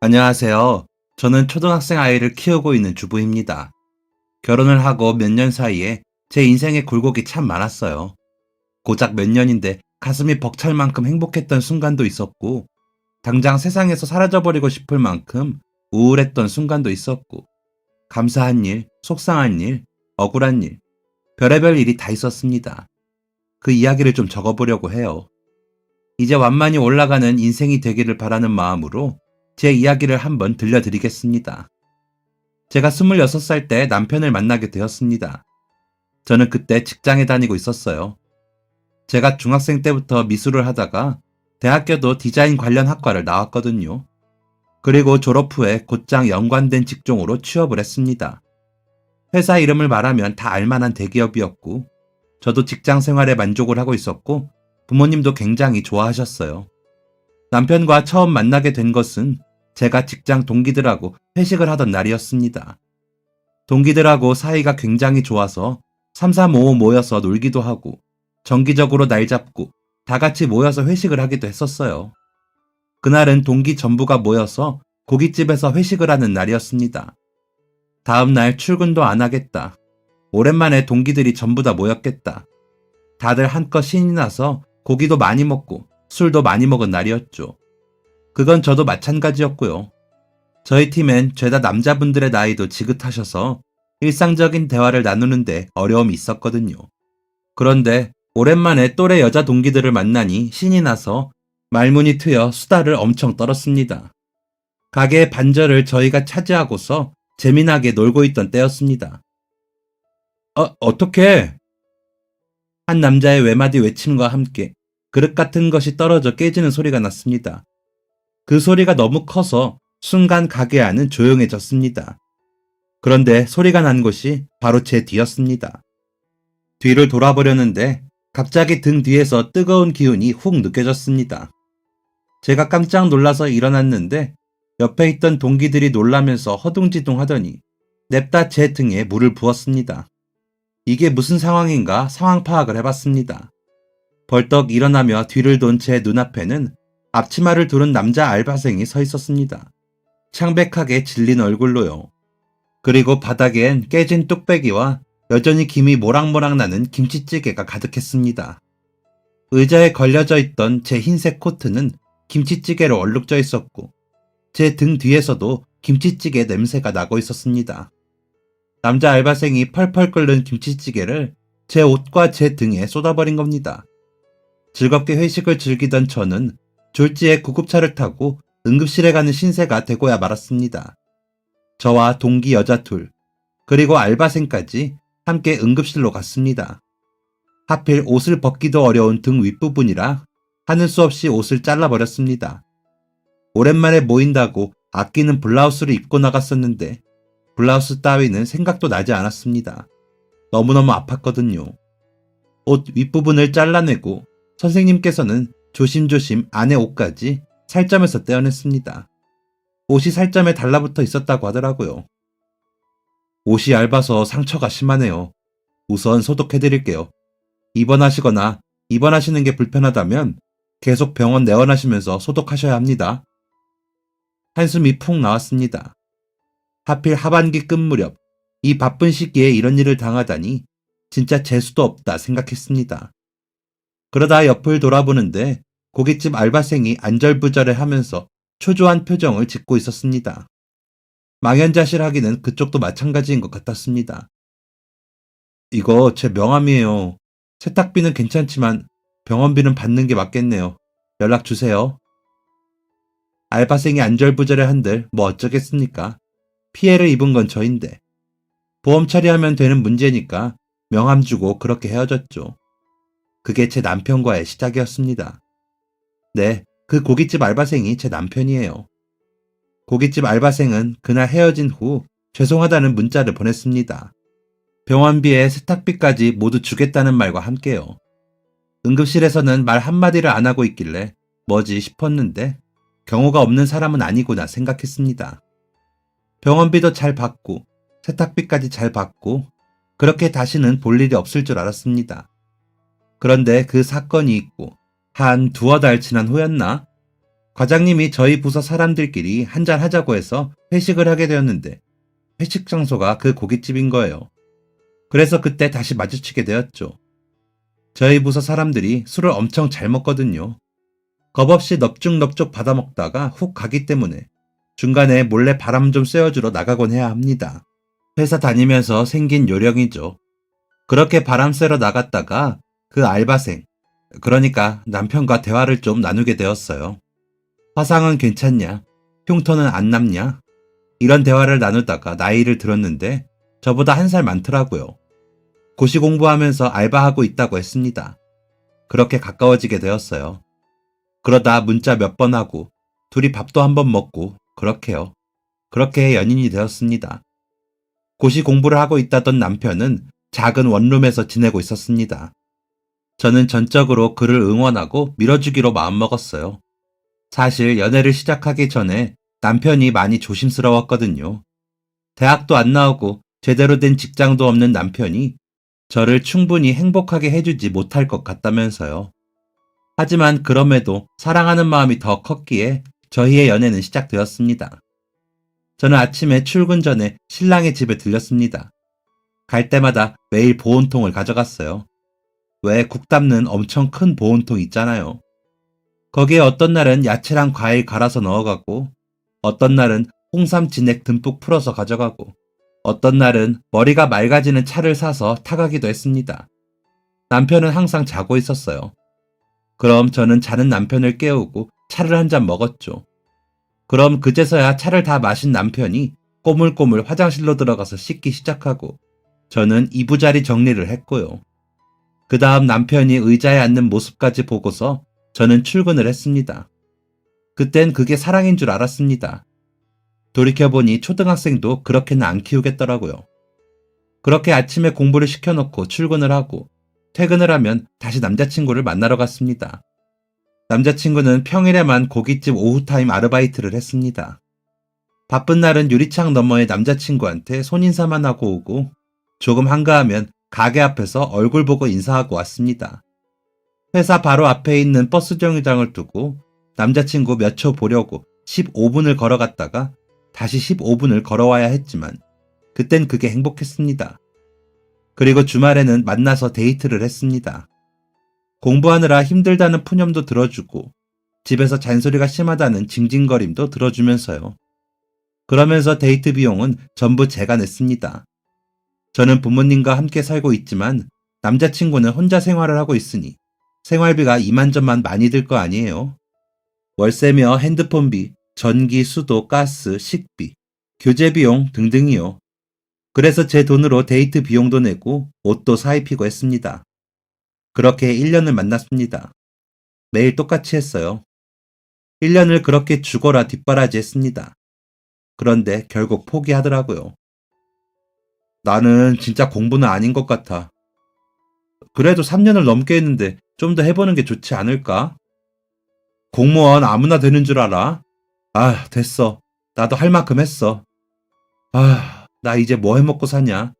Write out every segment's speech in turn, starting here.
안녕하세요. 저는 초등학생 아이를 키우고 있는 주부입니다. 결혼을 하고 몇 년 사이에 제 인생의 굴곡이 참 많았어요. 고작 몇 년인데 가슴이 벅찰 만큼 행복했던 순간도 있었고, 당장 세상에서 사라져버리고 싶을 만큼 우울했던 순간도 있었고, 감사한 일, 속상한 일, 억울한 일, 별의별 일이 다 있었습니다. 그 이야기를 좀 적어보려고 해요. 이제 완만히 올라가는 인생이 되기를 바라는 마음으로 제 이야기를 한번 들려드리겠습니다. 제가 26살 때 남편을 만나게 되었습니다. 저는 그때 직장에 다니고 있었어요. 제가 중학생 때부터 미술을 하다가 대학교도 디자인 관련 학과를 나왔거든요. 그리고 졸업 후에 곧장 연관된 직종으로 취업을 했습니다. 회사 이름을 말하면 다 알만한 대기업이었고, 저도 직장 생활에 만족을 하고 있었고, 부모님도 굉장히 좋아하셨어요. 남편과 처음 만나게 된 것은 제가 직장 동기들하고 회식을 하던 날이었습니다. 동기들하고 사이가 굉장히 좋아서 3, 4, 5 모여서 놀기도 하고 정기적으로 날 잡고 다 같이 모여서 회식을 하기도 했었어요. 그날은 동기 전부가 모여서 고깃집에서 회식을 하는 날이었습니다. 다음 날 출근도 안 하겠다. 오랜만에 동기들이 전부 다 모였겠다. 다들 한껏 신이 나서 고기도 많이 먹고 술도 많이 먹은 날이었죠. 그건 저도 마찬가지였고요. 저희 팀엔 죄다 남자분들의 나이도 지긋하셔서 일상적인 대화를 나누는데 어려움이 있었거든요. 그런데 오랜만에 또래 여자 동기들을 만나니 신이 나서 말문이 트여 수다를 엄청 떨었습니다. 가게의 반절을 저희가 차지하고서 재미나게 놀고 있던 때였습니다. 어떡해? 한 남자의 외마디 외침과 함께 그릇 같은 것이 떨어져 깨지는 소리가 났습니다. 그 소리가 너무 커서 순간 가게 안은 조용해졌습니다. 그런데 소리가 난 곳이 바로 제 뒤였습니다. 뒤를 돌아보려는데 갑자기 등 뒤에서 뜨거운 기운이 훅 느껴졌습니다. 제가 깜짝 놀라서 일어났는데 옆에 있던 동기들이 놀라면서 허둥지둥 하더니 냅다 제 등에 물을 부었습니다. 이게 무슨 상황인가 상황 파악을 해봤습니다. 벌떡 일어나며 뒤를 돈 제 눈앞에는 앞치마를 두른 남자 알바생이 서 있었습니다. 창백하게 질린 얼굴로요. 그리고 바닥엔 깨진 뚝배기와 여전히 김이 모락모락 나는 김치찌개가 가득했습니다. 의자에 걸려져 있던 제 흰색 코트는 김치찌개로 얼룩져 있었고 제 등 뒤에서도 김치찌개 냄새가 나고 있었습니다. 남자 알바생이 펄펄 끓는 김치찌개를 제 옷과 제 등에 쏟아버린 겁니다. 즐겁게 회식을 즐기던 저는 졸지에 구급차를 타고 응급실에 가는 신세가 되고야 말았습니다. 저와 동기 여자 둘, 그리고 알바생까지 함께 응급실로 갔습니다. 하필 옷을 벗기도 어려운 등 윗부분이라 하는 수 없이 옷을 잘라버렸습니다. 오랜만에 모인다고 아끼는 블라우스를 입고 나갔었는데 블라우스 따위는 생각도 나지 않았습니다. 너무너무 아팠거든요. 옷 윗부분을 잘라내고 선생님께서는 조심조심 안에 옷까지 살점에서 떼어냈습니다. 옷이 살점에 달라붙어 있었다고 하더라고요. 옷이 얇아서 상처가 심하네요. 우선 소독해드릴게요. 입원하시거나 입원하시는 게 불편하다면 계속 병원 내원하시면서 소독하셔야 합니다. 한숨이 푹 나왔습니다. 하필 하반기 끝 무렵 이 바쁜 시기에 이런 일을 당하다니 진짜 재수도 없다 생각했습니다. 그러다 옆을 돌아보는데 고깃집 알바생이 안절부절해 하면서 초조한 표정을 짓고 있었습니다. 망연자실하기는 그쪽도 마찬가지인 것 같았습니다. 이거 제 명함이에요. 세탁비는 괜찮지만 병원비는 받는 게 맞겠네요. 연락 주세요. 알바생이 안절부절해 한들 뭐 어쩌겠습니까? 피해를 입은 건 저인데. 보험 처리하면 되는 문제니까 명함 주고 그렇게 헤어졌죠. 그게 제 남편과의 시작이었습니다. 네, 그 고깃집 알바생이 제 남편이에요. 고깃집 알바생은 그날 헤어진 후 죄송하다는 문자를 보냈습니다. 병원비에 세탁비까지 모두 주겠다는 말과 함께요. 응급실에서는 말 한마디를 안 하고 있길래 뭐지 싶었는데 경호가 없는 사람은 아니구나 생각했습니다. 병원비도 잘 받고 세탁비까지 잘 받고 그렇게 다시는 볼 일이 없을 줄 알았습니다. 그런데 그 사건이 있고 한 두어 달 지난 후였나? 과장님이 저희 부서 사람들끼리 한잔 하자고 해서 회식을 하게 되었는데 회식 장소가 그 고깃집인 거예요. 그래서 그때 다시 마주치게 되었죠. 저희 부서 사람들이 술을 엄청 잘 먹거든요. 겁없이 넙죽넙죽 받아먹다가 훅 가기 때문에 중간에 몰래 바람 좀 쐬어주러 나가곤 해야 합니다. 회사 다니면서 생긴 요령이죠. 그렇게 바람 쐬러 나갔다가 그 알바생, 그러니까 남편과 대화를 좀 나누게 되었어요. 화상은 괜찮냐? 흉터는 안 남냐? 이런 대화를 나누다가 나이를 들었는데 저보다 1살 많더라고요. 고시 공부하면서 알바하고 있다고 했습니다. 그렇게 가까워지게 되었어요. 그러다 문자 몇 번 하고 둘이 밥도 한번 먹고 그렇게요. 그렇게 연인이 되었습니다. 고시 공부를 하고 있다던 남편은 작은 원룸에서 지내고 있었습니다. 저는 전적으로 그를 응원하고 밀어주기로 마음먹었어요. 사실 연애를 시작하기 전에 남편이 많이 조심스러웠거든요. 대학도 안 나오고 제대로 된 직장도 없는 남편이 저를 충분히 행복하게 해주지 못할 것 같다면서요. 하지만 그럼에도 사랑하는 마음이 더 컸기에 저희의 연애는 시작되었습니다. 저는 아침에 출근 전에 신랑의 집에 들렸습니다. 갈 때마다 매일 보온통을 가져갔어요. 왜 국 담는 엄청 큰 보온통 있잖아요. 거기에 어떤 날은 야채랑 과일 갈아서 넣어가고, 어떤 날은 홍삼 진액 듬뿍 풀어서 가져가고, 어떤 날은 머리가 맑아지는 차를 사서 타가기도 했습니다. 남편은 항상 자고 있었어요. 그럼 저는 자는 남편을 깨우고 차를 한 잔 먹었죠. 그럼 그제서야 차를 다 마신 남편이 꼬물꼬물 화장실로 들어가서 씻기 시작하고 저는 이부자리 정리를 했고요. 그 다음 남편이 의자에 앉는 모습까지 보고서 저는 출근을 했습니다. 그땐 그게 사랑인 줄 알았습니다. 돌이켜보니 초등학생도 그렇게는 안 키우겠더라고요. 그렇게 아침에 공부를 시켜놓고 출근을 하고 퇴근을 하면 다시 남자친구를 만나러 갔습니다. 남자친구는 평일에만 고깃집 오후타임 아르바이트를 했습니다. 바쁜 날은 유리창 너머의 남자친구한테 손인사만 하고 오고 조금 한가하면 가게 앞에서 얼굴 보고 인사하고 왔습니다. 회사 바로 앞에 있는 버스 정류장을 두고 남자친구 몇 초 보려고 15분을 걸어갔다가 다시 15분을 걸어와야 했지만 그땐 그게 행복했습니다. 그리고 주말에는 만나서 데이트를 했습니다. 공부하느라 힘들다는 푸념도 들어주고 집에서 잔소리가 심하다는 징징거림도 들어주면서요. 그러면서 데이트 비용은 전부 제가 냈습니다. 저는 부모님과 함께 살고 있지만 남자친구는 혼자 생활을 하고 있으니 생활비가 이만저만 많이 들 거 아니에요. 월세며 핸드폰비, 전기, 수도, 가스, 식비, 교재 비용 등등이요. 그래서 제 돈으로 데이트 비용도 내고 옷도 사입히고 했습니다. 그렇게 1년을 만났습니다. 매일 똑같이 했어요. 1년을 그렇게 죽어라 뒷바라지 했습니다. 그런데 결국 포기하더라고요. 나는 진짜 공부는 아닌 것 같아. 그래도 3년을 넘게 했는데 좀 더 해보는 게 좋지 않을까? 공무원 아무나 되는 줄 알아? 아, 됐어. 나도 할 만큼 했어. 아, 나 이제 뭐 해먹고 사냐?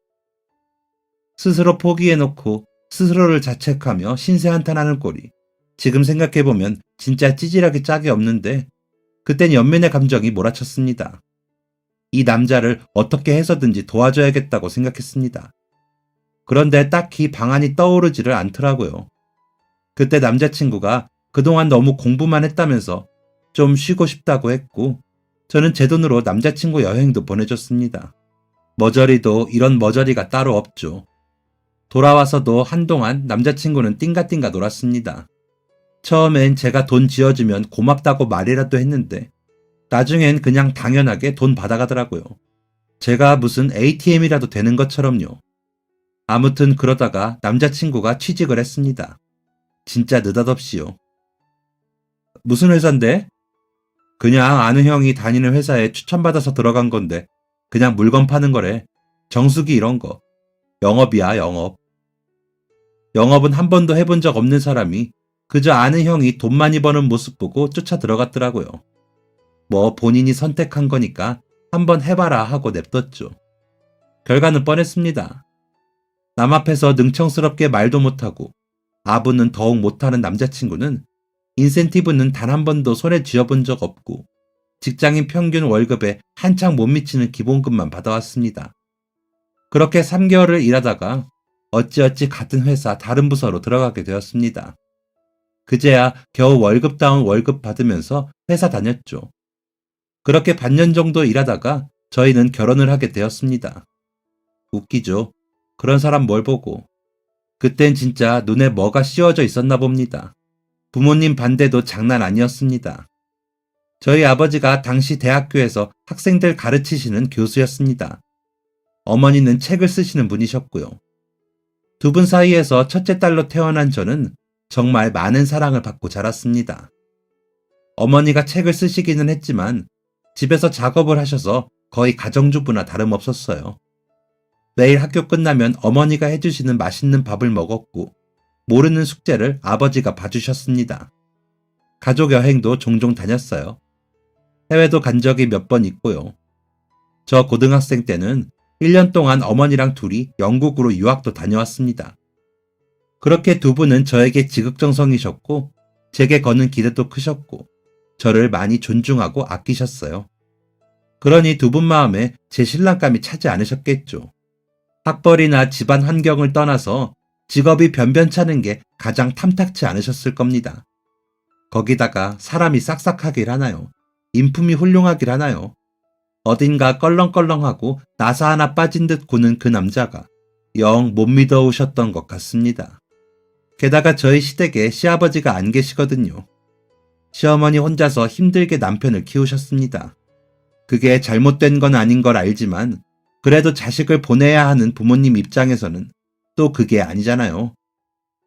스스로 포기해놓고 스스로를 자책하며 신세한탄하는 꼴이 지금 생각해보면 진짜 찌질하게 짝이 없는데 그땐 연민의 감정이 몰아쳤습니다. 이 남자를 어떻게 해서든지 도와줘야겠다고 생각했습니다. 그런데 딱히 방안이 떠오르지를 않더라고요. 그때 남자친구가 그동안 너무 공부만 했다면서 좀 쉬고 싶다고 했고 저는 제 돈으로 남자친구 여행도 보내줬습니다. 머저리도 이런 머저리가 따로 없죠. 돌아와서도 한동안 남자친구는 띵가띵가 놀았습니다. 처음엔 제가 돈 지어주면 고맙다고 말이라도 했는데 나중엔 그냥 당연하게 돈 받아가더라고요. 제가 무슨 ATM이라도 되는 것처럼요. 아무튼 그러다가 남자친구가 취직을 했습니다. 진짜 느닷없이요. 무슨 회사인데? 그냥 아는 형이 다니는 회사에 추천받아서 들어간 건데 그냥 물건 파는 거래. 정수기 이런 거. 영업이야, 영업. 영업은 한 번도 해본 적 없는 사람이 그저 아는 형이 돈 많이 버는 모습 보고 쫓아 들어갔더라고요. 뭐 본인이 선택한 거니까 한번 해봐라 하고 냅뒀죠. 결과는 뻔했습니다. 남 앞에서 능청스럽게 말도 못하고 아부는 더욱 못하는 남자친구는 인센티브는 단 한 번도 손에 쥐어본 적 없고 직장인 평균 월급에 한창 못 미치는 기본급만 받아왔습니다. 그렇게 3개월을 일하다가 어찌어찌 같은 회사 다른 부서로 들어가게 되었습니다. 그제야 겨우 월급다운 월급 받으면서 회사 다녔죠. 그렇게 반년 정도 일하다가 저희는 결혼을 하게 되었습니다. 웃기죠? 그런 사람 뭘 보고. 그땐 진짜 눈에 뭐가 씌워져 있었나 봅니다. 부모님 반대도 장난 아니었습니다. 저희 아버지가 당시 대학교에서 학생들 가르치시는 교수였습니다. 어머니는 책을 쓰시는 분이셨고요. 두 분 사이에서 첫째 딸로 태어난 저는 정말 많은 사랑을 받고 자랐습니다. 어머니가 책을 쓰시기는 했지만 집에서 작업을 하셔서 거의 가정주부나 다름없었어요. 매일 학교 끝나면 어머니가 해주시는 맛있는 밥을 먹었고 모르는 숙제를 아버지가 봐주셨습니다. 가족 여행도 종종 다녔어요. 해외도 간 적이 몇 번 있고요. 저 고등학생 때는 1년 동안 어머니랑 둘이 영국으로 유학도 다녀왔습니다. 그렇게 두 분은 저에게 지극정성이셨고 제게 거는 기대도 크셨고 저를 많이 존중하고 아끼셨어요. 그러니 두 분 마음에 제 신랑감이 차지 않으셨겠죠. 학벌이나 집안 환경을 떠나서 직업이 변변찮은 게 가장 탐탁치 않으셨을 겁니다. 거기다가 사람이 싹싹하길 하나요? 인품이 훌륭하길 하나요? 어딘가 껄렁껄렁하고 나사 하나 빠진 듯 고는 그 남자가 영 못 믿어오셨던 것 같습니다. 게다가 저희 시댁에 시아버지가 안 계시거든요. 시어머니 혼자서 힘들게 남편을 키우셨습니다. 그게 잘못된 건 아닌 걸 알지만 그래도 자식을 보내야 하는 부모님 입장에서는 또 그게 아니잖아요.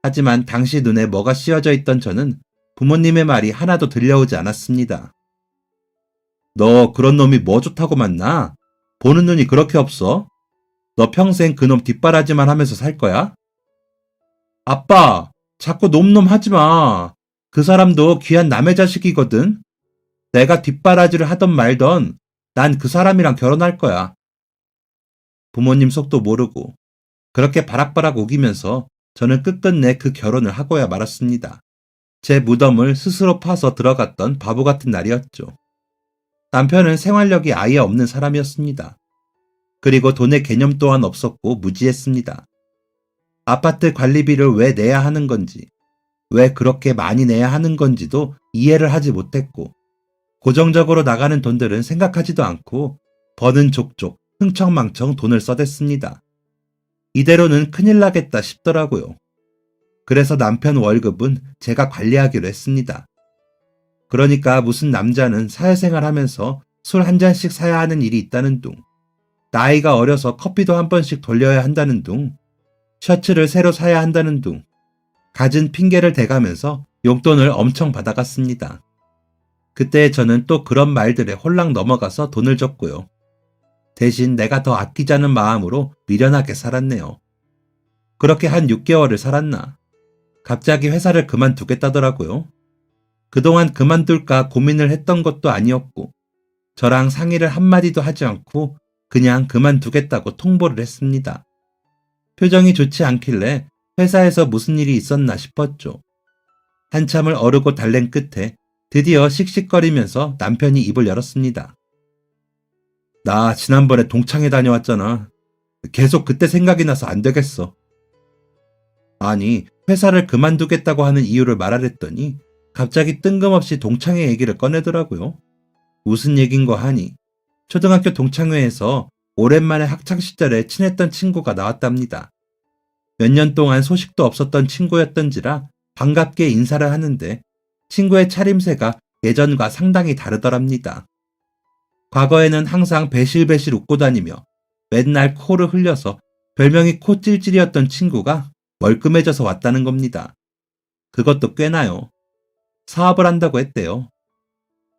하지만 당시 눈에 뭐가 씌어져 있던 저는 부모님의 말이 하나도 들려오지 않았습니다. 너 그런 놈이 뭐 좋다고 만나? 보는 눈이 그렇게 없어? 너 평생 그놈 뒷바라지만 하면서 살 거야? 아빠, 자꾸 놈놈 하지 마. 그 사람도 귀한 남의 자식이거든. 내가 뒷바라지를 하던 말던 난 그 사람이랑 결혼할 거야. 부모님 속도 모르고 그렇게 바락바락 우기면서 저는 끝끝내 그 결혼을 하고야 말았습니다. 제 무덤을 스스로 파서 들어갔던 바보 같은 날이었죠. 남편은 생활력이 아예 없는 사람이었습니다. 그리고 돈의 개념 또한 없었고 무지했습니다. 아파트 관리비를 왜 내야 하는 건지, 왜 그렇게 많이 내야 하는 건지도 이해를 하지 못했고, 고정적으로 나가는 돈들은 생각하지도 않고 버는 족족 흥청망청 돈을 써댔습니다. 이대로는 큰일 나겠다 싶더라고요. 그래서 남편 월급은 제가 관리하기로 했습니다. 그러니까 무슨 남자는 사회생활 하면서 술 한 잔씩 사야 하는 일이 있다는 둥, 나이가 어려서 커피도 한 번씩 돌려야 한다는 둥, 셔츠를 새로 사야 한다는 둥, 갖은 핑계를 대가면서 용돈을 엄청 받아갔습니다. 그때 저는 또 그런 말들에 홀랑 넘어가서 돈을 줬고요. 대신 내가 더 아끼자는 마음으로 미련하게 살았네요. 그렇게 한 6개월을 살았나. 갑자기 회사를 그만두겠다더라고요. 그동안 그만둘까 고민을 했던 것도 아니었고 저랑 상의를 한마디도 하지 않고 그냥 그만두겠다고 통보를 했습니다. 표정이 좋지 않길래 회사에서 무슨 일이 있었나 싶었죠. 한참을 어르고 달랜 끝에 드디어 씩씩거리면서 남편이 입을 열었습니다. 나 지난번에 동창회 다녀왔잖아. 계속 그때 생각이 나서 안 되겠어. 아니, 회사를 그만두겠다고 하는 이유를 말하랬더니 갑자기 뜬금없이 동창회 얘기를 꺼내더라고요. 무슨 얘긴 거 하니 초등학교 동창회에서 오랜만에 학창시절에 친했던 친구가 나왔답니다. 몇 년 동안 소식도 없었던 친구였던지라 반갑게 인사를 하는데 친구의 차림새가 예전과 상당히 다르더랍니다. 과거에는 항상 배실배실 웃고 다니며 맨날 코를 흘려서 별명이 코찔찔이었던 친구가 멀끔해져서 왔다는 겁니다. 그것도 꽤나요. 사업을 한다고 했대요.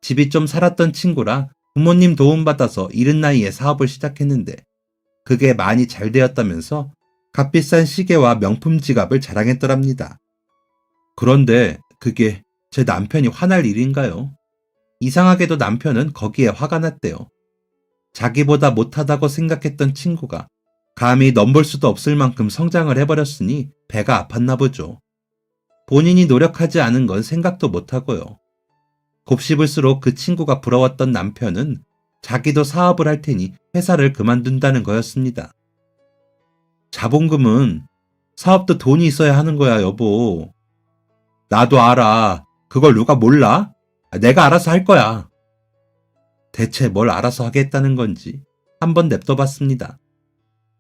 집이 좀 살았던 친구라 부모님 도움받아서 이른 나이에 사업을 시작했는데 그게 많이 잘 되었다면서 값비싼 시계와 명품 지갑을 자랑했더랍니다. 그런데 그게 제 남편이 화날 일인가요? 이상하게도 남편은 거기에 화가 났대요. 자기보다 못하다고 생각했던 친구가 감히 넘볼 수도 없을 만큼 성장을 해버렸으니 배가 아팠나 보죠. 본인이 노력하지 않은 건 생각도 못하고요. 곱씹을수록 그 친구가 부러웠던 남편은 자기도 사업을 할 테니 회사를 그만둔다는 거였습니다. 자본금은 사업도 돈이 있어야 하는 거야, 여보. 나도 알아. 그걸 누가 몰라? 내가 알아서 할 거야. 대체 뭘 알아서 하겠다는 건지 한번 냅둬봤습니다.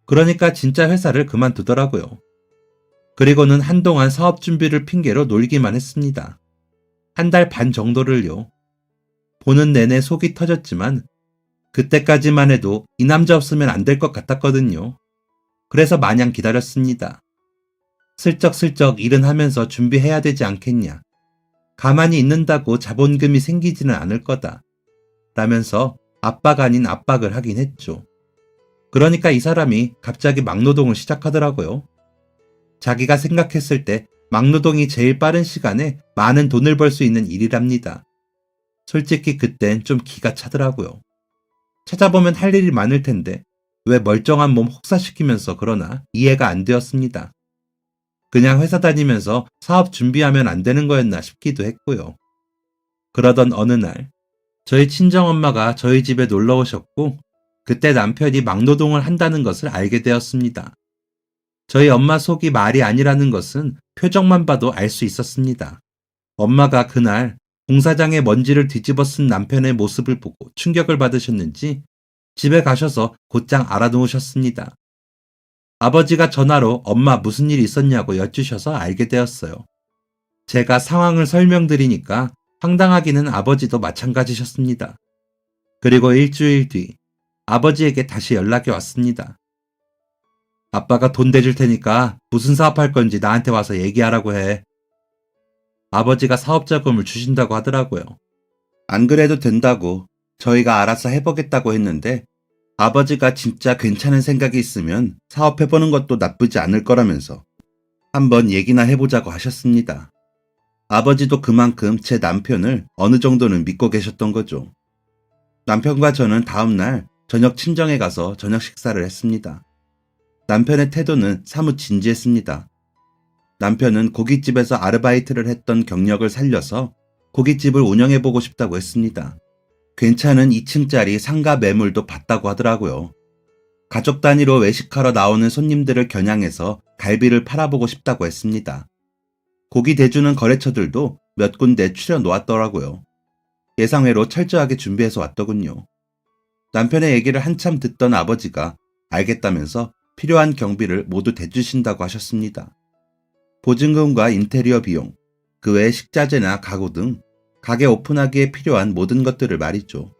그러니까 진짜 회사를 그만두더라고요. 그리고는 한동안 사업 준비를 핑계로 놀기만 했습니다. 한 달 반 정도를요. 보는 내내 속이 터졌지만 그때까지만 해도 이 남자 없으면 안 될 것 같았거든요. 그래서 마냥 기다렸습니다. 슬쩍슬쩍 일은 하면서 준비해야 되지 않겠냐. 가만히 있는다고 자본금이 생기지는 않을 거다. 라면서 압박 아닌 압박을 하긴 했죠. 그러니까 이 사람이 갑자기 막노동을 시작하더라고요. 자기가 생각했을 때 막노동이 제일 빠른 시간에 많은 돈을 벌 수 있는 일이랍니다. 솔직히 그땐 좀 기가 차더라고요. 찾아보면 할 일이 많을 텐데 왜 멀쩡한 몸 혹사시키면서 그러나 이해가 안 되었습니다. 그냥 회사 다니면서 사업 준비하면 안 되는 거였나 싶기도 했고요. 그러던 어느 날 저희 친정엄마가 저희 집에 놀러 오셨고 그때 남편이 막노동을 한다는 것을 알게 되었습니다. 저희 엄마 속이 말이 아니라는 것은 표정만 봐도 알 수 있었습니다. 엄마가 그날 공사장에 먼지를 뒤집어 쓴 남편의 모습을 보고 충격을 받으셨는지 집에 가셔서 곧장 알아놓으셨습니다. 아버지가 전화로 엄마 무슨 일 있었냐고 여쭈셔서 알게 되었어요. 제가 상황을 설명드리니까 황당하기는 아버지도 마찬가지셨습니다. 그리고 일주일 뒤 아버지에게 다시 연락이 왔습니다. 아빠가 돈 대줄 테니까 무슨 사업할 건지 나한테 와서 얘기하라고 해. 아버지가 사업자금을 주신다고 하더라고요. 안 그래도 된다고 저희가 알아서 해보겠다고 했는데 아버지가 진짜 괜찮은 생각이 있으면 사업해보는 것도 나쁘지 않을 거라면서 한번 얘기나 해보자고 하셨습니다. 아버지도 그만큼 제 남편을 어느 정도는 믿고 계셨던 거죠. 남편과 저는 다음날 저녁 친정에 가서 저녁 식사를 했습니다. 남편의 태도는 사뭇 진지했습니다. 남편은 고깃집에서 아르바이트를 했던 경력을 살려서 고깃집을 운영해보고 싶다고 했습니다. 괜찮은 2층짜리 상가 매물도 봤다고 하더라고요. 가족 단위로 외식하러 나오는 손님들을 겨냥해서 갈비를 팔아보고 싶다고 했습니다. 고기 대주는 거래처들도 몇 군데 추려 놓았더라고요. 예상외로 철저하게 준비해서 왔더군요. 남편의 얘기를 한참 듣던 아버지가 알겠다면서 필요한 경비를 모두 대주신다고 하셨습니다. 보증금과 인테리어 비용, 그 외 식자재나 가구 등 가게 오픈하기에 필요한 모든 것들을 말이죠.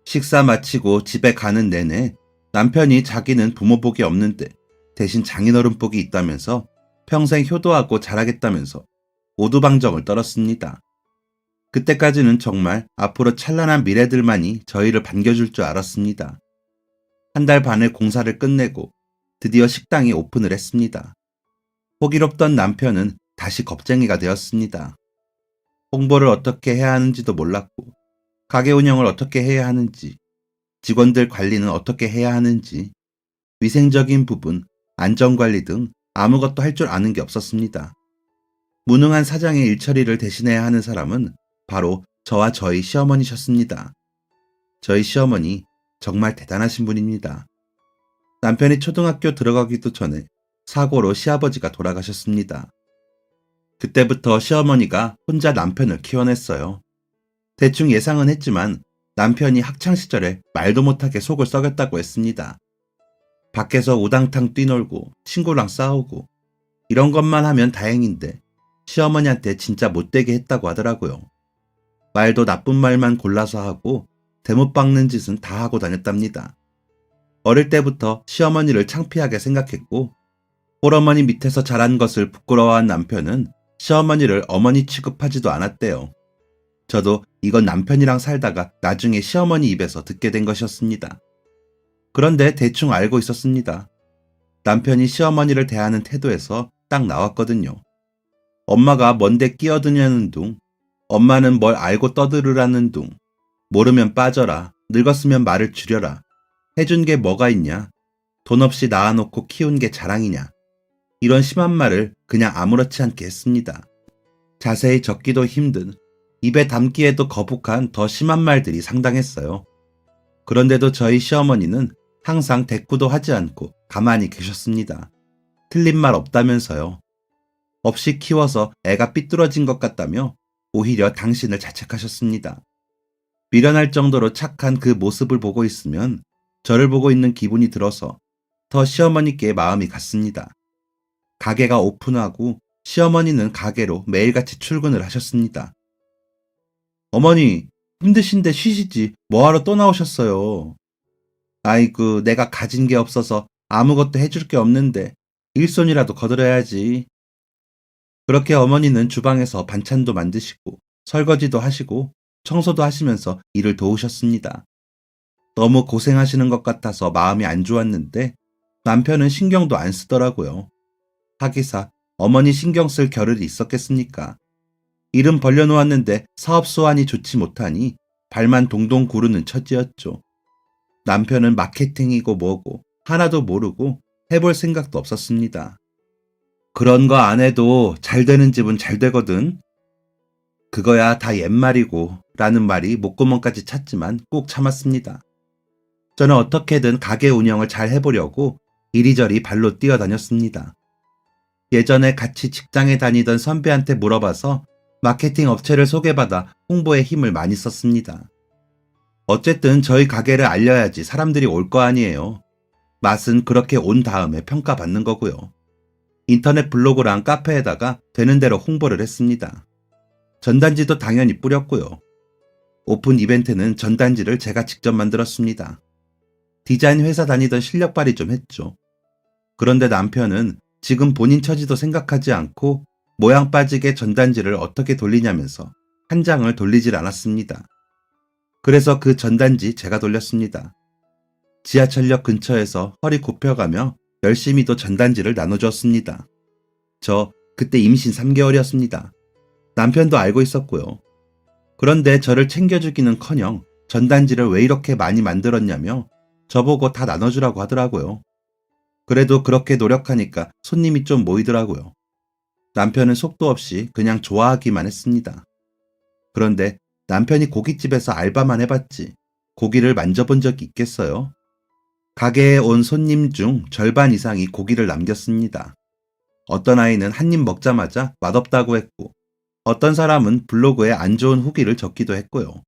식사 마치고 집에 가는 내내 남편이 자기는 부모복이 없는데 대신 장인어른복이 있다면서 평생 효도하고 잘하겠다면서 오두방정을 떨었습니다. 그때까지는 정말 앞으로 찬란한 미래들만이 저희를 반겨줄 줄 알았습니다. 한 달 반의 공사를 끝내고 드디어 식당이 오픈을 했습니다. 호기롭던 남편은 다시 겁쟁이가 되었습니다. 홍보를 어떻게 해야 하는지도 몰랐고 가게 운영을 어떻게 해야 하는지 직원들 관리는 어떻게 해야 하는지 위생적인 부분, 안전관리 등 아무것도 할 줄 아는 게 없었습니다. 무능한 사장의 일처리를 대신해야 하는 사람은 바로 저와 저희 시어머니셨습니다. 저희 시어머니 정말 대단하신 분입니다. 남편이 초등학교 들어가기도 전에 사고로 시아버지가 돌아가셨습니다. 그때부터 시어머니가 혼자 남편을 키워냈어요. 대충 예상은 했지만 남편이 학창시절에 말도 못하게 속을 썩였다고 했습니다. 밖에서 우당탕 뛰놀고 친구랑 싸우고 이런 것만 하면 다행인데 시어머니한테 진짜 못되게 했다고 하더라고요. 말도 나쁜 말만 골라서 하고 대못 박는 짓은 다 하고 다녔답니다. 어릴 때부터 시어머니를 창피하게 생각했고 홀어머니 밑에서 자란 것을 부끄러워한 남편은 시어머니를 어머니 취급하지도 않았대요. 저도 이건 남편이랑 살다가 나중에 시어머니 입에서 듣게 된 것이었습니다. 그런데 대충 알고 있었습니다. 남편이 시어머니를 대하는 태도에서 딱 나왔거든요. 엄마가 뭔데 끼어드냐는 둥, 엄마는 뭘 알고 떠들으라는 둥, 모르면 빠져라, 늙었으면 말을 줄여라, 해준 게 뭐가 있냐, 돈 없이 낳아놓고 키운 게 자랑이냐, 이런 심한 말을 그냥 아무렇지 않게 했습니다. 자세히 적기도 힘든, 입에 담기에도 거북한 더 심한 말들이 상당했어요. 그런데도 저희 시어머니는 항상 대꾸도 하지 않고 가만히 계셨습니다. 틀린 말 없다면서요. 없이 키워서 애가 삐뚤어진 것 같다며 오히려 당신을 자책하셨습니다. 미련할 정도로 착한 그 모습을 보고 있으면 저를 보고 있는 기분이 들어서 더 시어머니께 마음이 갔습니다. 가게가 오픈하고 시어머니는 가게로 매일같이 출근을 하셨습니다. 어머니, 힘드신데 쉬시지 뭐하러 또 나오셨어요? 아이고, 내가 가진 게 없어서 아무것도 해줄 게 없는데 일손이라도 거들어야지. 그렇게 어머니는 주방에서 반찬도 만드시고 설거지도 하시고 청소도 하시면서 일을 도우셨습니다. 너무 고생하시는 것 같아서 마음이 안 좋았는데 남편은 신경도 안 쓰더라고요. 하기사 어머니 신경 쓸 겨를이 있었겠습니까? 일은 벌려놓았는데 사업 수완이 좋지 못하니 발만 동동 구르는 처지였죠. 남편은 마케팅이고 뭐고 하나도 모르고 해볼 생각도 없었습니다. 그런 거 안 해도 잘 되는 집은 잘 되거든. 그거야 다 옛말이고 라는 말이 목구멍까지 찼지만 꾹 참았습니다. 저는 어떻게든 가게 운영을 잘 해보려고 이리저리 발로 뛰어다녔습니다. 예전에 같이 직장에 다니던 선배한테 물어봐서 마케팅 업체를 소개받아 홍보에 힘을 많이 썼습니다. 어쨌든 저희 가게를 알려야지 사람들이 올 거 아니에요. 맛은 그렇게 온 다음에 평가받는 거고요. 인터넷 블로그랑 카페에다가 되는 대로 홍보를 했습니다. 전단지도 당연히 뿌렸고요. 오픈 이벤트는 전단지를 제가 직접 만들었습니다. 디자인 회사 다니던 실력 발휘 좀 했죠. 그런데 남편은 지금 본인 처지도 생각하지 않고 모양 빠지게 전단지를 어떻게 돌리냐면서 한 장을 돌리질 않았습니다. 그래서 그 전단지 제가 돌렸습니다. 지하철역 근처에서 허리 굽혀가며 열심히도 전단지를 나눠주었습니다. 저 그때 임신 3개월이었습니다. 남편도 알고 있었고요. 그런데 저를 챙겨주기는커녕 전단지를 왜 이렇게 많이 만들었냐며 저보고 다 나눠주라고 하더라고요. 그래도 그렇게 노력하니까 손님이 좀 모이더라고요. 남편은 속도 없이 그냥 좋아하기만 했습니다. 그런데 남편이 고깃집에서 알바만 해봤지 고기를 만져본 적이 있겠어요? 가게에 온 손님 중 절반 이상이 고기를 남겼습니다. 어떤 아이는 한 입 먹자마자 맛없다고 했고 어떤 사람은 블로그에 안 좋은 후기를 적기도 했고요.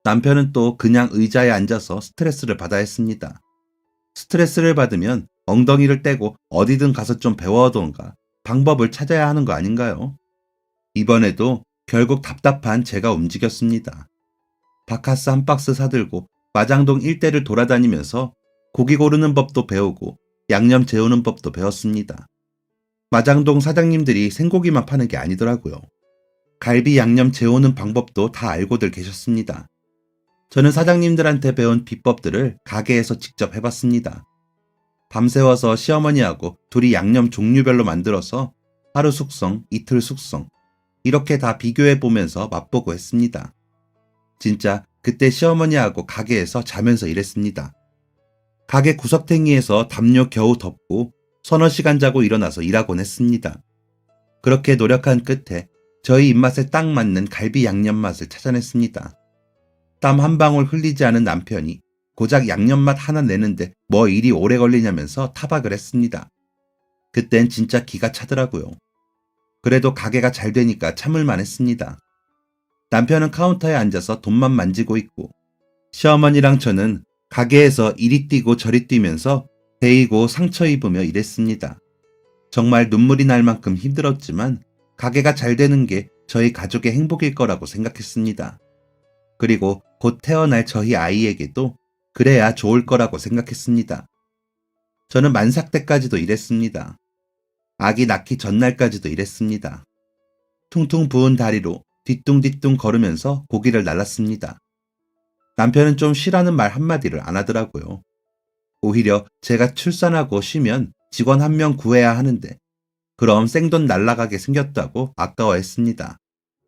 남편은 또 그냥 의자에 앉아서 스트레스를 받아야 했습니다. 스트레스를 받으면 엉덩이를 떼고 어디든 가서 좀 배워오던가 방법을 찾아야 하는 거 아닌가요? 이번에도 결국 답답한 제가 움직였습니다. 바카스 한 박스 사들고 마장동 일대를 돌아다니면서 고기 고르는 법도 배우고 양념 재우는 법도 배웠습니다. 마장동 사장님들이 생고기만 파는 게 아니더라고요. 갈비 양념 재우는 방법도 다 알고들 계셨습니다. 저는 사장님들한테 배운 비법들을 가게에서 직접 해봤습니다. 밤새워서 시어머니하고 둘이 양념 종류별로 만들어서 하루 숙성, 이틀 숙성, 이렇게 다 비교해보면서 맛보고 했습니다. 진짜 그때 시어머니하고 가게에서 자면서 일했습니다. 가게 구석탱이에서 담요 겨우 덮고 서너 시간 자고 일어나서 일하곤 했습니다. 그렇게 노력한 끝에 저희 입맛에 딱 맞는 갈비 양념 맛을 찾아냈습니다. 땀 한 방울 흘리지 않은 남편이 고작 양념 맛 하나 내는데 뭐 일이 오래 걸리냐면서 타박을 했습니다. 그땐 진짜 기가 차더라고요. 그래도 가게가 잘 되니까 참을만 했습니다. 남편은 카운터에 앉아서 돈만 만지고 있고 시어머니랑 저는 가게에서 이리 뛰고 저리 뛰면서 데이고 상처 입으며 일했습니다. 정말 눈물이 날 만큼 힘들었지만 가게가 잘 되는 게 저희 가족의 행복일 거라고 생각했습니다. 그리고 곧 태어날 저희 아이에게도 그래야 좋을 거라고 생각했습니다. 저는 만삭 때까지도 일했습니다. 아기 낳기 전날까지도 일했습니다. 퉁퉁 부은 다리로 뒤뚱뒤뚱 걸으면서 고기를 날랐습니다. 남편은 좀 쉬라는 말 한마디를 안 하더라고요. 오히려 제가 출산하고 쉬면 직원 한 명 구해야 하는데 그럼 생돈 날라가게 생겼다고 아까워했습니다.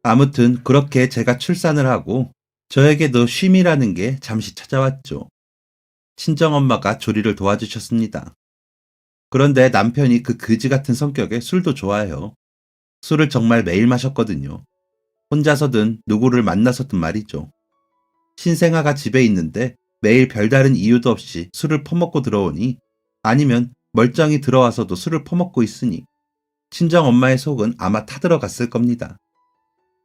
아무튼 그렇게 제가 출산을 하고 저에게도 쉼이라는 게 잠시 찾아왔죠. 친정엄마가 조리를 도와주셨습니다. 그런데 남편이 그 그지 같은 성격에 술도 좋아해요. 술을 정말 매일 마셨거든요. 혼자서든 누구를 만나서든 말이죠. 신생아가 집에 있는데 매일 별다른 이유도 없이 술을 퍼먹고 들어오니, 아니면 멀쩡히 들어와서도 술을 퍼먹고 있으니 친정 엄마의 속은 아마 타들어갔을 겁니다.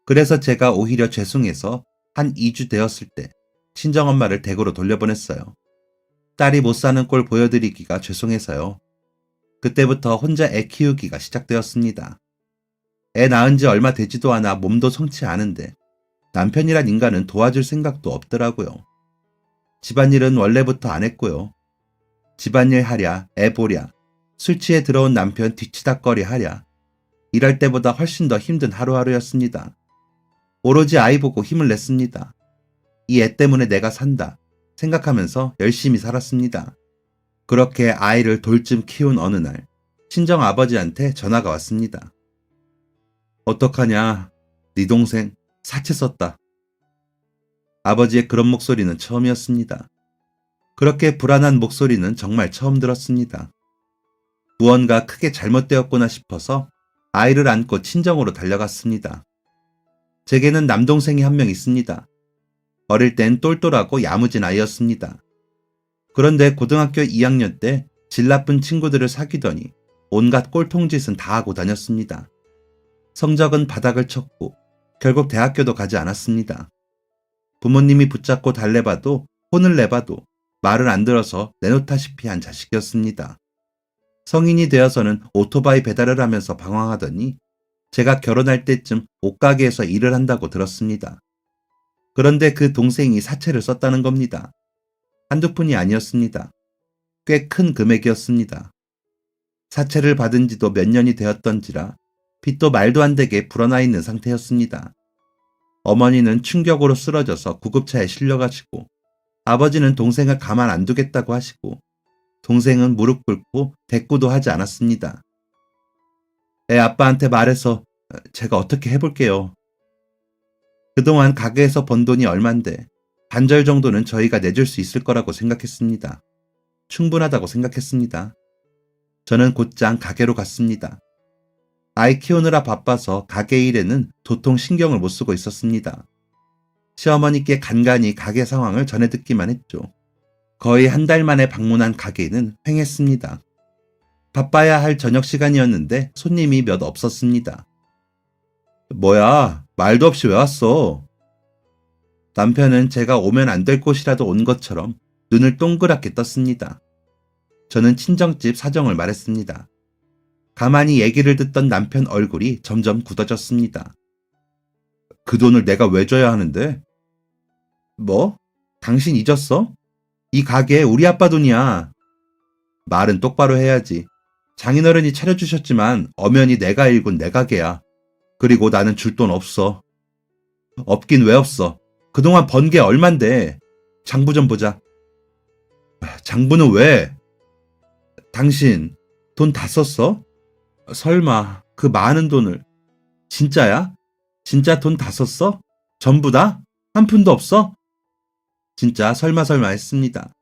그래서 제가 오히려 죄송해서 한 2주 되었을 때 친정엄마를 댁으로 돌려보냈어요. 딸이 못 사는 꼴 보여드리기가 죄송해서요. 그때부터 혼자 애 키우기가 시작되었습니다. 애 낳은 지 얼마 되지도 않아 몸도 성치 않은데 남편이란 인간은 도와줄 생각도 없더라고요. 집안일은 원래부터 안 했고요. 집안일 하랴, 애 보랴, 술 취해 들어온 남편 뒤치다꺼리 하랴, 일할 때보다 훨씬 더 힘든 하루하루였습니다. 오로지 아이 보고 힘을 냈습니다. 이 애 때문에 내가 산다 생각하면서 열심히 살았습니다. 그렇게 아이를 돌쯤 키운 어느 날, 친정 아버지한테 전화가 왔습니다. 어떡하냐, 네 동생 사채 썼다. 아버지의 그런 목소리는 처음이었습니다. 그렇게 불안한 목소리는 정말 처음 들었습니다. 무언가 크게 잘못되었구나 싶어서 아이를 안고 친정으로 달려갔습니다. 제게는 남동생이 한 명 있습니다. 어릴 땐 똘똘하고 야무진 아이였습니다. 그런데 고등학교 2학년 때 질 나쁜 친구들을 사귀더니 온갖 꼴통짓은 다 하고 다녔습니다. 성적은 바닥을 쳤고 결국 대학교도 가지 않았습니다. 부모님이 붙잡고 달래봐도 혼을 내봐도 말을 안 들어서 내놓다시피 한 자식이었습니다. 성인이 되어서는 오토바이 배달을 하면서 방황하더니 제가 결혼할 때쯤 옷가게에서 일을 한다고 들었습니다. 그런데 그 동생이 사채를 썼다는 겁니다. 한두 푼이 아니었습니다. 꽤 큰 금액이었습니다. 사채를 받은 지도 몇 년이 되었던지라 빚도 말도 안 되게 불어나 있는 상태였습니다. 어머니는 충격으로 쓰러져서 구급차에 실려가시고, 아버지는 동생을 가만 안 두겠다고 하시고, 동생은 무릎 꿇고 대꾸도 하지 않았습니다. 애 아빠한테 말해서 제가 어떻게 해볼게요. 그동안 가게에서 번 돈이 얼만데 반절 정도는 저희가 내줄 수 있을 거라고 생각했습니다. 충분하다고 생각했습니다. 저는 곧장 가게로 갔습니다. 아이 키우느라 바빠서 가게 일에는 도통 신경을 못 쓰고 있었습니다. 시어머니께 간간히 가게 상황을 전해 듣기만 했죠. 거의 한 달 만에 방문한 가게는 횡했습니다. 바빠야 할 저녁 시간이었는데 손님이 몇 없었습니다. 뭐야, 말도 없이 왜 왔어? 남편은 제가 오면 안 될 곳이라도 온 것처럼 눈을 동그랗게 떴습니다. 저는 친정집 사정을 말했습니다. 가만히 얘기를 듣던 남편 얼굴이 점점 굳어졌습니다. 그 돈을 내가 왜 줘야 하는데? 뭐? 당신 잊었어? 이 가게 우리 아빠 돈이야. 말은 똑바로 해야지. 장인어른이 차려주셨지만 엄연히 내가 일군 내 가게야. 그리고 나는 줄 돈 없어. 없긴 왜 없어? 그동안 번 게 얼만데. 장부 좀 보자. 장부는 왜? 당신 돈 다 썼어? 설마 그 많은 돈을. 진짜야? 진짜 돈 다 썼어? 전부 다? 한 푼도 없어? 진짜 설마 했습니다.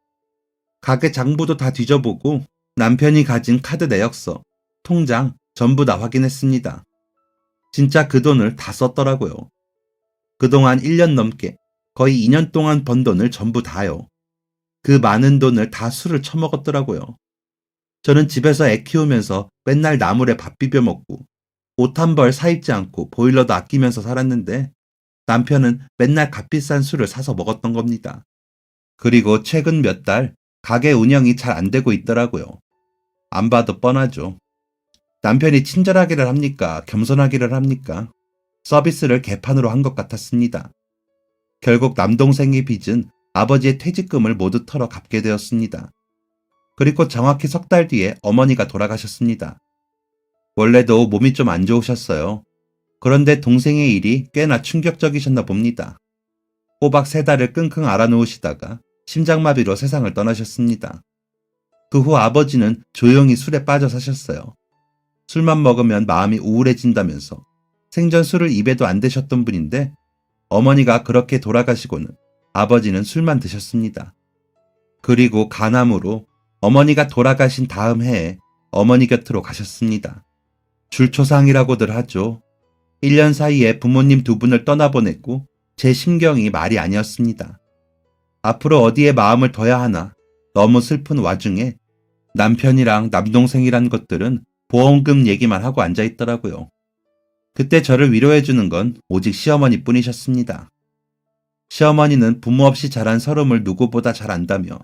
가게 장부도 다 뒤져보고 남편이 가진 카드 내역서, 통장 전부 다 확인했습니다. 진짜 그 돈을 다 썼더라고요. 그동안 1년 넘게 거의 2년 동안 번 돈을 전부 다요. 그 많은 돈을 다 술을 처먹었더라고요. 저는 집에서 애 키우면서 맨날 나물에 밥 비벼 먹고 옷 한 벌 사입지 않고 보일러도 아끼면서 살았는데 남편은 맨날 값비싼 술을 사서 먹었던 겁니다. 그리고 최근 몇 달 가게 운영이 잘 안 되고 있더라고요. 안 봐도 뻔하죠. 남편이 친절하기를 합니까? 겸손하기를 합니까? 서비스를 개판으로 한 것 같았습니다. 결국 남동생이 빚은 아버지의 퇴직금을 모두 털어 갚게 되었습니다. 그리고 정확히 석 달 뒤에 어머니가 돌아가셨습니다. 원래도 몸이 좀 안 좋으셨어요. 그런데 동생의 일이 꽤나 충격적이셨나 봅니다. 꼬박 3달을 끙끙 앓아누우시다가 심장마비로 세상을 떠나셨습니다. 그 후 아버지는 조용히 술에 빠져 사셨어요. 술만 먹으면 마음이 우울해진다면서 생전 술을 입에도 안 대셨던 분인데 어머니가 그렇게 돌아가시고는 아버지는 술만 드셨습니다. 그리고 간암으로 어머니가 돌아가신 다음 해에 어머니 곁으로 가셨습니다. 줄초상이라고들 하죠. 1년 사이에 부모님 두 분을 떠나보냈고 제 심경이 말이 아니었습니다. 앞으로 어디에 마음을 둬야 하나 너무 슬픈 와중에 남편이랑 남동생이란 것들은 보험금 얘기만 하고 앉아있더라고요. 그때 저를 위로해주는 건 오직 시어머니 뿐이셨습니다. 시어머니는 부모 없이 자란 서름을 누구보다 잘 안다며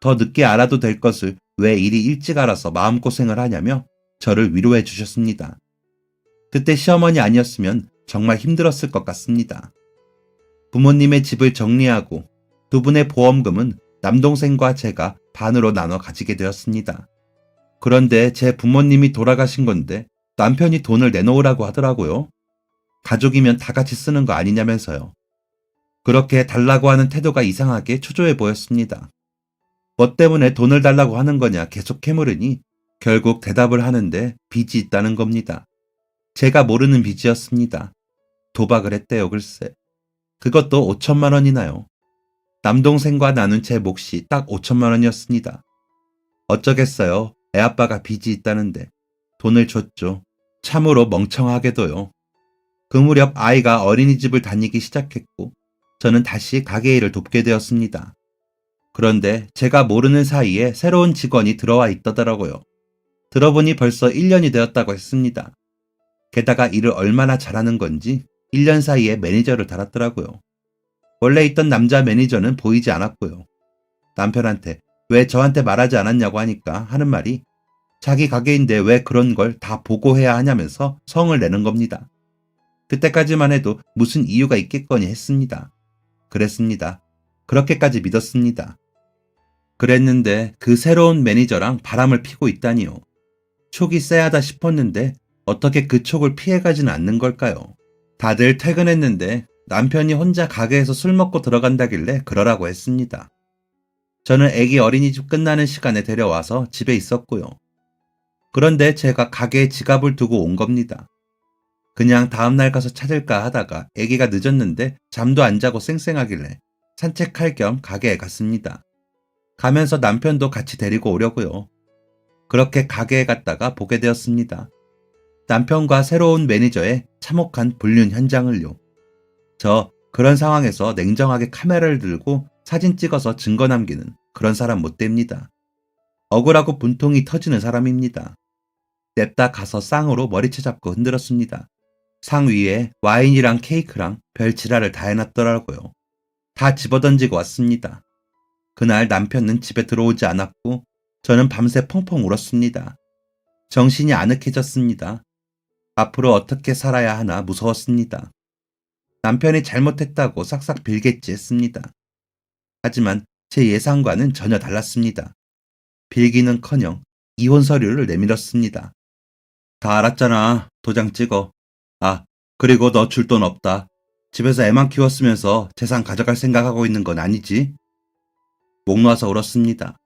더 늦게 알아도 될 것을 왜 이리 일찍 알아서 마음고생을 하냐며 저를 위로해 주셨습니다. 그때 시어머니 아니었으면 정말 힘들었을 것 같습니다. 부모님의 집을 정리하고 두 분의 보험금은 남동생과 제가 반으로 나눠 가지게 되었습니다. 그런데 제 부모님이 돌아가신 건데 남편이 돈을 내놓으라고 하더라고요. 가족이면 다 같이 쓰는 거 아니냐면서요. 그렇게 달라고 하는 태도가 이상하게 초조해 보였습니다. 뭐 때문에 돈을 달라고 하는 거냐 계속 캐물으니 결국 대답을 하는데 빚이 있다는 겁니다. 제가 모르는 빚이었습니다. 도박을 했대요, 글쎄. 그것도 5천만 원이나요. 남동생과 나눈 제 몫이 딱 5천만 원이었습니다. 어쩌겠어요. 애아빠가 빚이 있다는데 돈을 줬죠. 참으로 멍청하게도요. 그 무렵 아이가 어린이집을 다니기 시작했고 저는 다시 가게 일을 돕게 되었습니다. 그런데 제가 모르는 사이에 새로운 직원이 들어와 있더라고요. 들어보니 벌써 1년이 되었다고 했습니다. 게다가 일을 얼마나 잘하는 건지 1년 사이에 매니저를 달았더라고요. 원래 있던 남자 매니저는 보이지 않았고요. 남편한테 왜 저한테 말하지 않았냐고 하니까 하는 말이 자기 가게인데 왜 그런 걸 다 보고해야 하냐면서 성을 내는 겁니다. 그때까지만 해도 무슨 이유가 있겠거니 했습니다. 그랬습니다. 그렇게까지 믿었습니다. 그랬는데 그 새로운 매니저랑 바람을 피고 있다니요. 촉이 쎄하다 싶었는데 어떻게 그 촉을 피해가지는 않는 걸까요? 다들 퇴근했는데 남편이 혼자 가게에서 술 먹고 들어간다길래 그러라고 했습니다. 저는 애기 어린이집 끝나는 시간에 데려와서 집에 있었고요. 그런데 제가 가게에 지갑을 두고 온 겁니다. 그냥 다음날 가서 찾을까 하다가 애기가 늦었는데 잠도 안 자고 쌩쌩하길래 산책할 겸 가게에 갔습니다. 가면서 남편도 같이 데리고 오려고요. 그렇게 가게에 갔다가 보게 되었습니다. 남편과 새로운 매니저의 참혹한 불륜 현장을요. 저 그런 상황에서 냉정하게 카메라를 들고 사진 찍어서 증거 남기는 그런 사람 못 됩니다. 억울하고 분통이 터지는 사람입니다. 냅다 가서 쌍으로 머리채 잡고 흔들었습니다. 상 위에 와인이랑 케이크랑 별 지랄을 다 해놨더라고요. 다 집어던지고 왔습니다. 그날 남편은 집에 들어오지 않았고 저는 밤새 펑펑 울었습니다. 정신이 아늑해졌습니다. 앞으로 어떻게 살아야 하나 무서웠습니다. 남편이 잘못했다고 싹싹 빌겠지 했습니다. 하지만 제 예상과는 전혀 달랐습니다. 빌기는커녕 이혼 서류를 내밀었습니다. 다 알았잖아. 도장 찍어. 아, 그리고 너 줄 돈 없다. 집에서 애만 키웠으면서 재산 가져갈 생각하고 있는 건 아니지? 목 놓아서 울었습니다.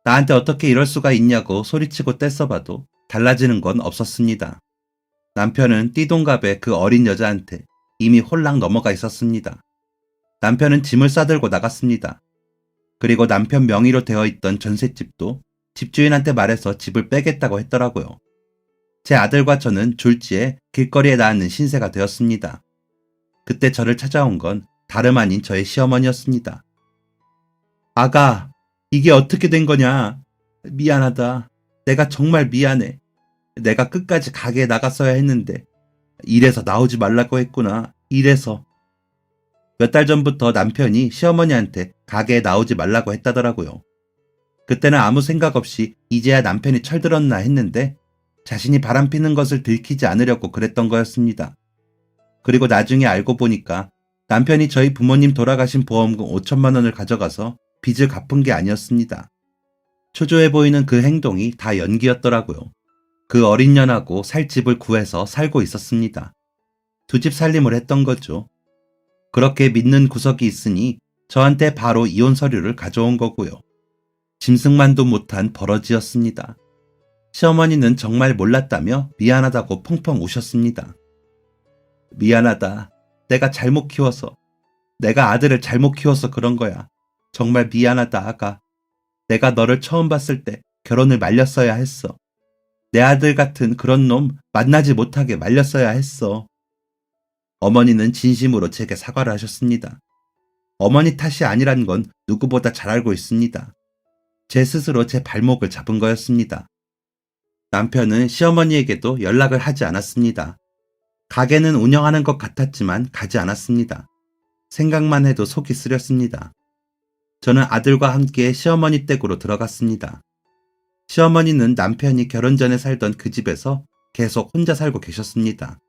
나한테 어떻게 이럴 수가 있냐고 소리치고 떼써봐도 달라지는 건 없었습니다. 남편은 띠동갑의 그 어린 여자한테 이미 홀랑 넘어가 있었습니다. 남편은 짐을 싸들고 나갔습니다. 그리고 남편 명의로 되어 있던 전셋집도 집주인한테 말해서 집을 빼겠다고 했더라고요. 제 아들과 저는 졸지에 길거리에 나앉는 신세가 되었습니다. 그때 저를 찾아온 건 다름 아닌 저의 시어머니였습니다. 아가, 이게 어떻게 된 거냐? 미안하다. 내가 정말 미안해. 내가 끝까지 가게에 나갔어야 했는데 이래서 나오지 말라고 했구나. 이래서. 몇 달 전부터 남편이 시어머니한테 가게에 나오지 말라고 했다더라고요. 그때는 아무 생각 없이 이제야 남편이 철들었나 했는데 자신이 바람피는 것을 들키지 않으려고 그랬던 거였습니다. 그리고 나중에 알고 보니까 남편이 저희 부모님 돌아가신 보험금 5천만 원을 가져가서 빚을 갚은 게 아니었습니다. 초조해 보이는 그 행동이 다 연기였더라고요. 그 어린 년하고 살 집을 구해서 살고 있었습니다. 두 집 살림을 했던 거죠. 그렇게 믿는 구석이 있으니 저한테 바로 이혼 서류를 가져온 거고요. 짐승만도 못한 버러지였습니다. 시어머니는 정말 몰랐다며 미안하다고 펑펑 우셨습니다. 미안하다. 내가 잘못 키워서. 내가 아들을 잘못 키워서 그런 거야. 정말 미안하다, 아가. 내가 너를 처음 봤을 때 결혼을 말렸어야 했어. 내 아들 같은 그런 놈 만나지 못하게 말렸어야 했어. 어머니는 진심으로 제게 사과를 하셨습니다. 어머니 탓이 아니란 건 누구보다 잘 알고 있습니다. 제 스스로 제 발목을 잡은 거였습니다. 남편은 시어머니에게도 연락을 하지 않았습니다. 가게는 운영하는 것 같았지만 가지 않았습니다. 생각만 해도 속이 쓰렸습니다. 저는 아들과 함께 시어머니 댁으로 들어갔습니다. 시어머니는 남편이 결혼 전에 살던 그 집에서 계속 혼자 살고 계셨습니다.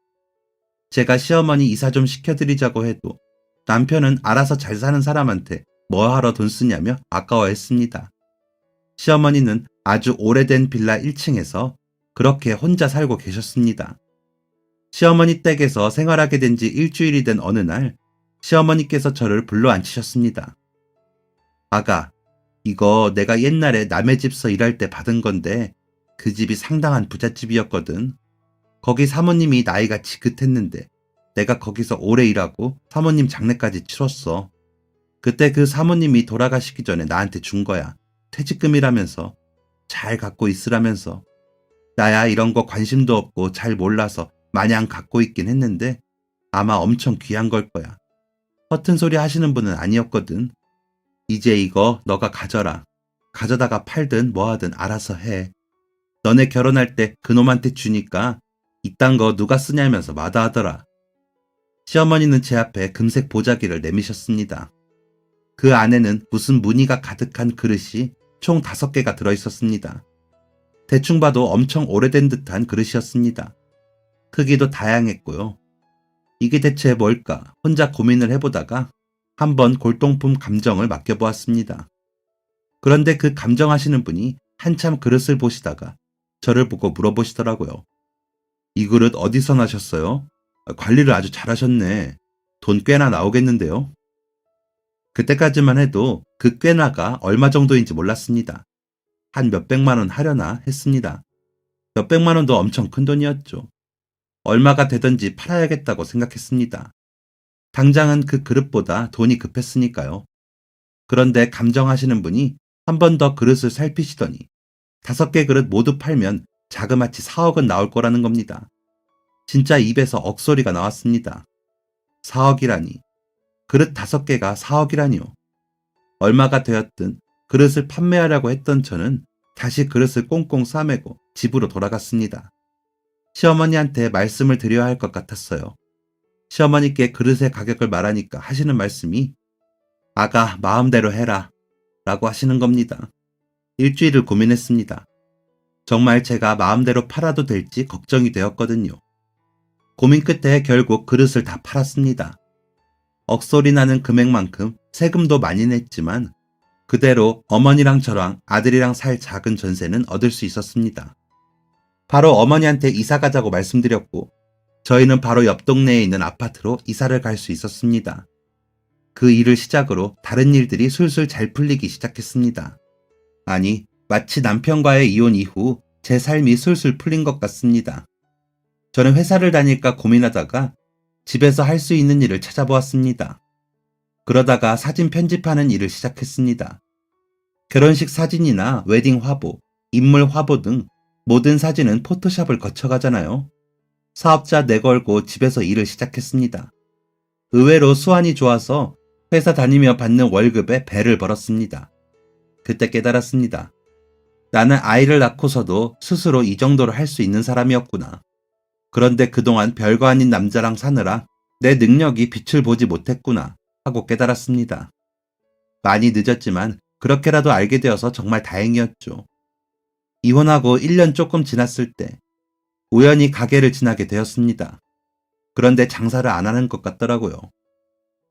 제가 시어머니 이사 좀 시켜드리자고 해도 남편은 알아서 잘 사는 사람한테 뭐하러 돈 쓰냐며 아까워했습니다. 시어머니는 아주 오래된 빌라 1층에서 그렇게 혼자 살고 계셨습니다. 시어머니 댁에서 생활하게 된 지 일주일이 된 어느 날 시어머니께서 저를 불러 앉히셨습니다. 아가, 이거 내가 옛날에 남의 집서 일할 때 받은 건데 그 집이 상당한 부잣집이었거든. 거기 사모님이 나이가 지긋했는데 내가 거기서 오래 일하고 사모님 장례까지 치렀어. 그때 그 사모님이 돌아가시기 전에 나한테 준 거야. 퇴직금이라면서. 잘 갖고 있으라면서. 나야 이런 거 관심도 없고 잘 몰라서 마냥 갖고 있긴 했는데 아마 엄청 귀한 걸 거야. 허튼 소리 하시는 분은 아니었거든. 이제 이거 너가 가져라. 가져다가 팔든 뭐하든 알아서 해. 너네 결혼할 때 그놈한테 주니까 이딴 거 누가 쓰냐면서 마다하더라. 시어머니는 제 앞에 금색 보자기를 내미셨습니다. 그 안에는 무슨 무늬가 가득한 그릇이 총 5개가 들어있었습니다. 대충 봐도 엄청 오래된 듯한 그릇이었습니다. 크기도 다양했고요. 이게 대체 뭘까 혼자 고민을 해보다가 한번 골동품 감정을 맡겨보았습니다. 그런데 그 감정하시는 분이 한참 그릇을 보시다가 저를 보고 물어보시더라고요. 이 그릇 어디서 나셨어요? 관리를 아주 잘하셨네. 돈 꽤나 나오겠는데요? 그때까지만 해도 그 꽤나가 얼마 정도인지 몰랐습니다. 한 몇백만 원 하려나 했습니다. 몇백만 원도 엄청 큰 돈이었죠. 얼마가 되든지 팔아야겠다고 생각했습니다. 당장은 그 그릇보다 돈이 급했으니까요. 그런데 감정하시는 분이 한 번 더 그릇을 살피시더니 5개 그릇 모두 팔면 자그마치 4억은 나올 거라는 겁니다. 진짜 입에서 억소리가 나왔습니다. 4억이라니. 그릇 5개가 4억이라니요. 얼마가 되었든 그릇을 판매하려고 했던 저는 다시 그릇을 꽁꽁 싸매고 집으로 돌아갔습니다. 시어머니한테 말씀을 드려야 할 것 같았어요. 시어머니께 그릇의 가격을 말하니까 하시는 말씀이 아가 마음대로 해라 라고 하시는 겁니다. 일주일을 고민했습니다. 정말 제가 마음대로 팔아도 될지 걱정이 되었거든요. 고민 끝에 결국 그릇을 다 팔았습니다. 억소리 나는 금액만큼 세금도 많이 냈지만 그대로 어머니랑 저랑 아들이랑 살 작은 전세는 얻을 수 있었습니다. 바로 어머니한테 이사 가자고 말씀드렸고 저희는 바로 옆 동네에 있는 아파트로 이사를 갈 수 있었습니다. 그 일을 시작으로 다른 일들이 술술 잘 풀리기 시작했습니다. 아니, 마치 남편과의 이혼 이후 제 삶이 술술 풀린 것 같습니다. 저는 회사를 다닐까 고민하다가 집에서 할 수 있는 일을 찾아보았습니다. 그러다가 사진 편집하는 일을 시작했습니다. 결혼식 사진이나 웨딩 화보, 인물 화보 등 모든 사진은 포토샵을 거쳐가잖아요. 사업자 내걸고 집에서 일을 시작했습니다. 의외로 수완이 좋아서 회사 다니며 받는 월급에 배를 벌었습니다. 그때 깨달았습니다. 나는 아이를 낳고서도 스스로 이 정도로 할 수 있는 사람이었구나. 그런데 그동안 별거 아닌 남자랑 사느라 내 능력이 빛을 보지 못했구나 하고 깨달았습니다. 많이 늦었지만 그렇게라도 알게 되어서 정말 다행이었죠. 이혼하고 1년 조금 지났을 때 우연히 가게를 지나게 되었습니다. 그런데 장사를 안 하는 것 같더라고요.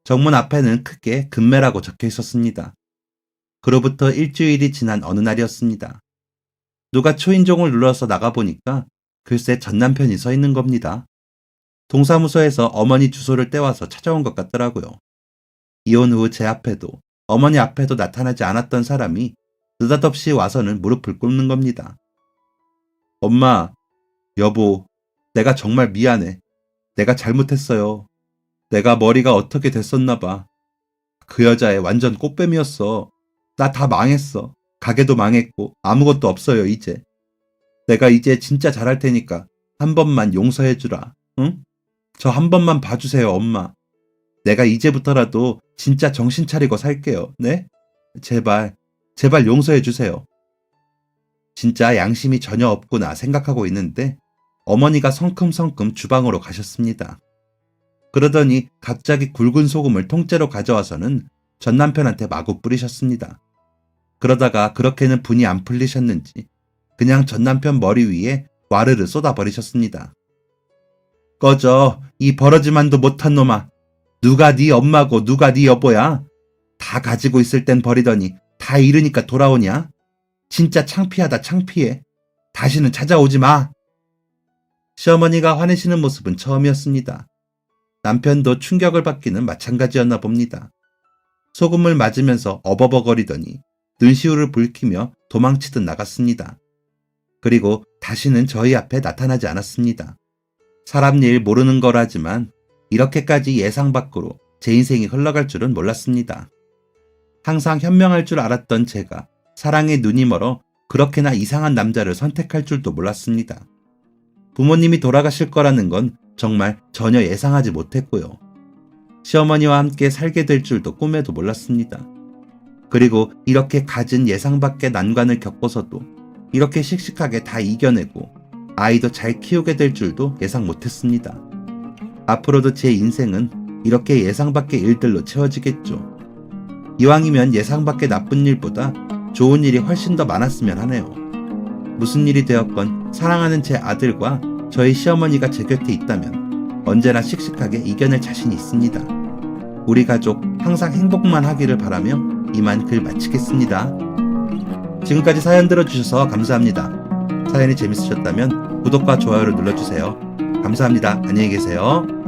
정문 앞에는 크게 금매라고 적혀 있었습니다. 그로부터 일주일이 지난 어느 날이었습니다. 누가 초인종을 눌러서 나가보니까 글쎄 전 남편이 서 있는 겁니다. 동사무소에서 어머니 주소를 떼와서 찾아온 것 같더라고요. 이혼 후 제 앞에도 어머니 앞에도 나타나지 않았던 사람이 느닷없이 와서는 무릎을 꿇는 겁니다. 엄마, 여보, 내가 정말 미안해. 내가 잘못했어요. 내가 머리가 어떻게 됐었나 봐. 그 여자애 완전 꽃뱀이었어. 나 다 망했어. 가게도 망했고 아무것도 없어요 이제. 내가 이제 진짜 잘할 테니까 한 번만 용서해주라. 응? 저 한 번만 봐주세요, 엄마. 내가 이제부터라도 진짜 정신 차리고 살게요. 네? 제발, 제발 용서해 주세요. 진짜 양심이 전혀 없구나 생각하고 있는데 어머니가 성큼성큼 주방으로 가셨습니다. 그러더니 갑자기 굵은 소금을 통째로 가져와서는 전 남편한테 마구 뿌리셨습니다. 그러다가 그렇게는 분이 안 풀리셨는지 그냥 전 남편 머리 위에 와르르 쏟아버리셨습니다. 꺼져, 이 버러지만도 못한 놈아. 누가 네 엄마고 누가 네 여보야? 다 가지고 있을 땐 버리더니 다 잃으니까 돌아오냐? 진짜 창피하다, 창피해. 다시는 찾아오지 마. 시어머니가 화내시는 모습은 처음이었습니다. 남편도 충격을 받기는 마찬가지였나 봅니다. 소금을 맞으면서 어버버거리더니 눈시울을 붉히며 도망치듯 나갔습니다. 그리고 다시는 저희 앞에 나타나지 않았습니다. 사람 일 모르는 거라지만 이렇게까지 예상 밖으로 제 인생이 흘러갈 줄은 몰랐습니다. 항상 현명할 줄 알았던 제가 사랑에 눈이 멀어 그렇게나 이상한 남자를 선택할 줄도 몰랐습니다. 부모님이 돌아가실 거라는 건 정말 전혀 예상하지 못했고요. 시어머니와 함께 살게 될 줄도 꿈에도 몰랐습니다. 그리고 이렇게 갖은 예상 밖의 난관을 겪고서도 이렇게 씩씩하게 다 이겨내고 아이도 잘 키우게 될 줄도 예상 못했습니다. 앞으로도 제 인생은 이렇게 예상 밖의 일들로 채워지겠죠. 이왕이면 예상 밖의 나쁜 일보다 좋은 일이 훨씬 더 많았으면 하네요. 무슨 일이 되었건 사랑하는 제 아들과 저희 시어머니가 제 곁에 있다면 언제나 씩씩하게 이겨낼 자신이 있습니다. 우리 가족 항상 행복만 하기를 바라며 이만 글 마치겠습니다. 지금까지 사연 들어주셔서 감사합니다. 사연이 재밌으셨다면 구독과 좋아요를 눌러주세요. 감사합니다. 안녕히 계세요.